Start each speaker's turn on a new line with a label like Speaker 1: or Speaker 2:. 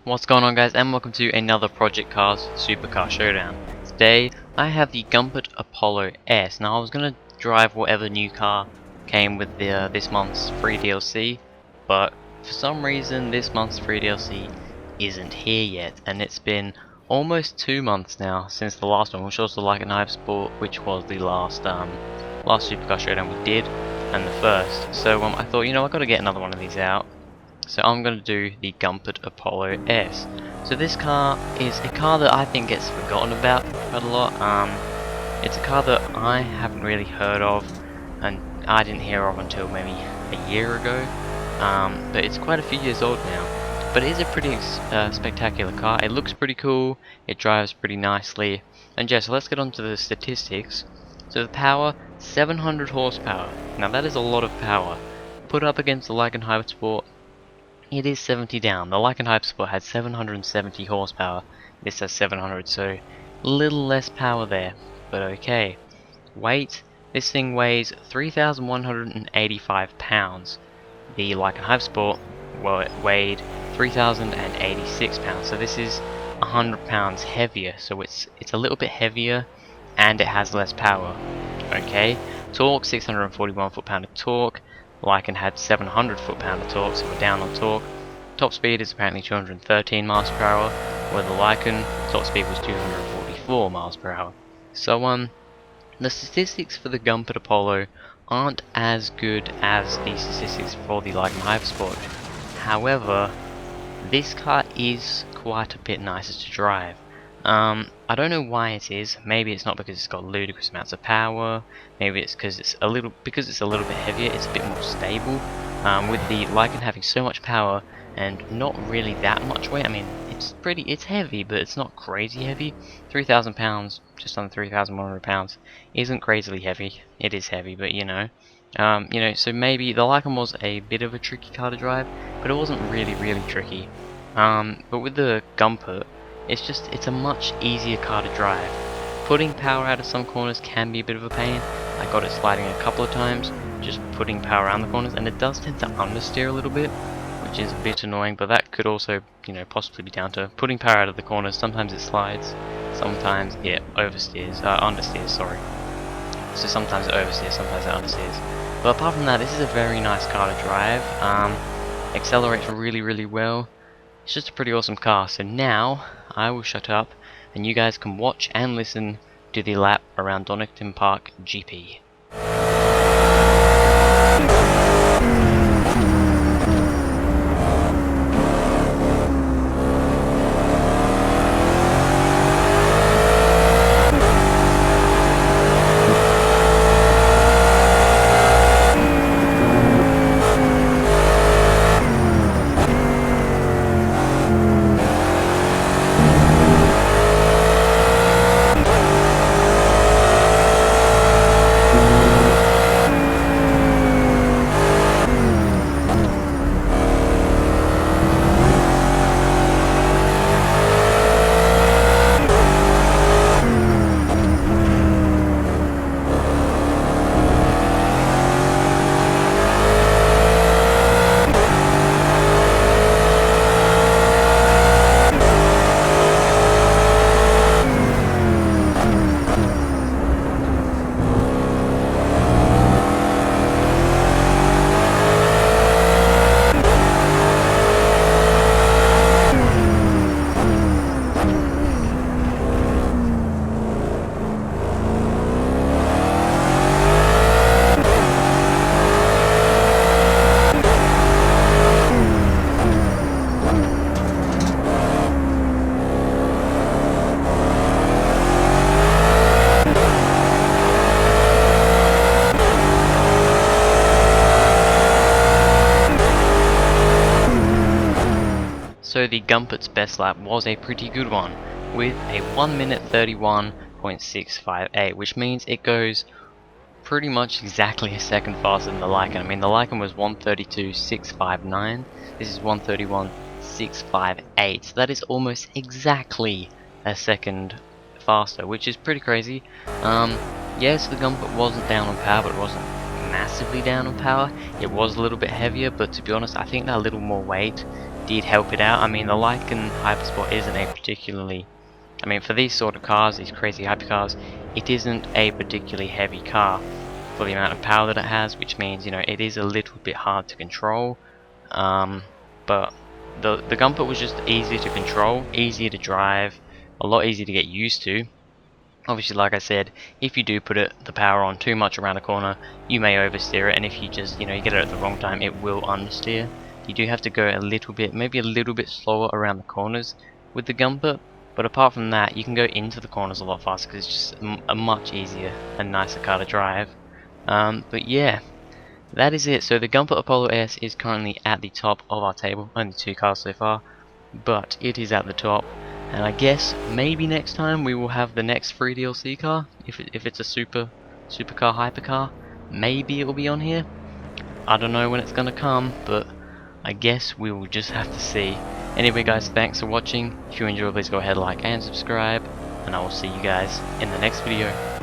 Speaker 1: What's going on, guys, and welcome to another Project Cars Supercar Showdown. Today I have the Gumpert Apollo S. Now I was going to drive whatever new car came with this month's free DLC, but for some reason this month's free DLC isn't here yet, and it's been almost 2 months now since the last one, which was the Lykan Hypersport, which was the last Supercar Showdown we did, and the first. So I thought, you know, I've got to get another one of these out. So I'm going to do the Gumpert Apollo S. So this car is a car that I think gets forgotten about quite a lot. It's a car that I haven't really heard of, and I didn't hear of until maybe a year ago. But it's quite a few years old now. But it is a pretty spectacular car. It looks pretty cool, it drives pretty nicely. And yeah, so let's get on to the statistics. So the power, 700 horsepower. Now that is a lot of power. Put up against the Lykan Hypersport, it is 70 down. The Lykan Hypersport had 770 horsepower. This has 700, so little less power there. But okay. Weight. This thing weighs 3,185 pounds. The Lykan Hypersport, well, it weighed 3,086 pounds. So this is 100 pounds heavier. So it's a little bit heavier, and it has less power. Okay. Torque, 641 foot-pound of torque. Lykan had 700 foot-pound of torque, so we're down on torque. Top speed is apparently 213 miles per hour, where the Lykan top speed was 244 miles per hour. So the statistics for the Gumpert Apollo aren't as good as the statistics for the Lykan Hypersport. However, this car is quite a bit nicer to drive. I don't know why it is. Maybe it's not because it's got ludicrous amounts of power. Maybe it's because it's a little bit heavier. It's a bit more stable. With the Lykan having so much power and not really that much weight. I mean, it's heavy, but it's not crazy heavy. 3,000 pounds, just under 3,100 pounds, isn't crazily heavy. It is heavy, but you know, so maybe the Lykan was a bit of a tricky car to drive, but it wasn't really tricky. But with the Gumpert, it's a much easier car to drive. Putting power out of some corners can be a bit of a pain. I got it sliding a couple of times, just putting power around the corners, and it does tend to understeer a little bit, which is a bit annoying, but that could also, you know, possibly be down to putting power out of the corners. Sometimes it slides, sometimes it understeers, sorry. So sometimes it oversteers, sometimes it understeers. But apart from that, this is a very nice car to drive. Accelerates really well. It's just a pretty awesome car. So now I will shut up and you guys can watch and listen to the lap around Donington Park GP. So the Gumpert's best lap was a pretty good one, with a 1 minute 31.658, which means it goes pretty much exactly a second faster than the Lykan. I mean, the Lykan was 132.659, this is 131.658, so that is almost exactly a second faster, which is pretty crazy. Yes, the Gumpert wasn't down on power, but it wasn't massively down on power. It was a little bit heavier, but to be honest, I think that little more weight did help it out. I mean, the Lykan Hypersport isn't a particularly, I mean, for these sort of cars, these crazy hypercars, it isn't a particularly heavy car for the amount of power that it has, which means, you know, it is a little bit hard to control. But the Gumpert was just easier to control, easier to drive, a lot easier to get used to. Obviously, like I said, if you do put the power on too much around a corner, you may oversteer it, and if you just, you know, you get it at the wrong time, it will understeer. You do have to go a little bit, maybe a little bit slower around the corners with the Gumpert, but apart from that, you can go into the corners a lot faster because it's just a much easier and nicer car to drive. But yeah, that is it. So the Gumpert Apollo S is currently at the top of our table, only 2 cars so far, but it is at the top. And I guess maybe next time we will have the next free DLC car, if it's a supercar hypercar, maybe it will be on here. I don't know when it's gonna come, but I guess we will just have to see. Anyway guys, thanks for watching. If you enjoyed, please go ahead, like and subscribe, and I will see you guys in the next video.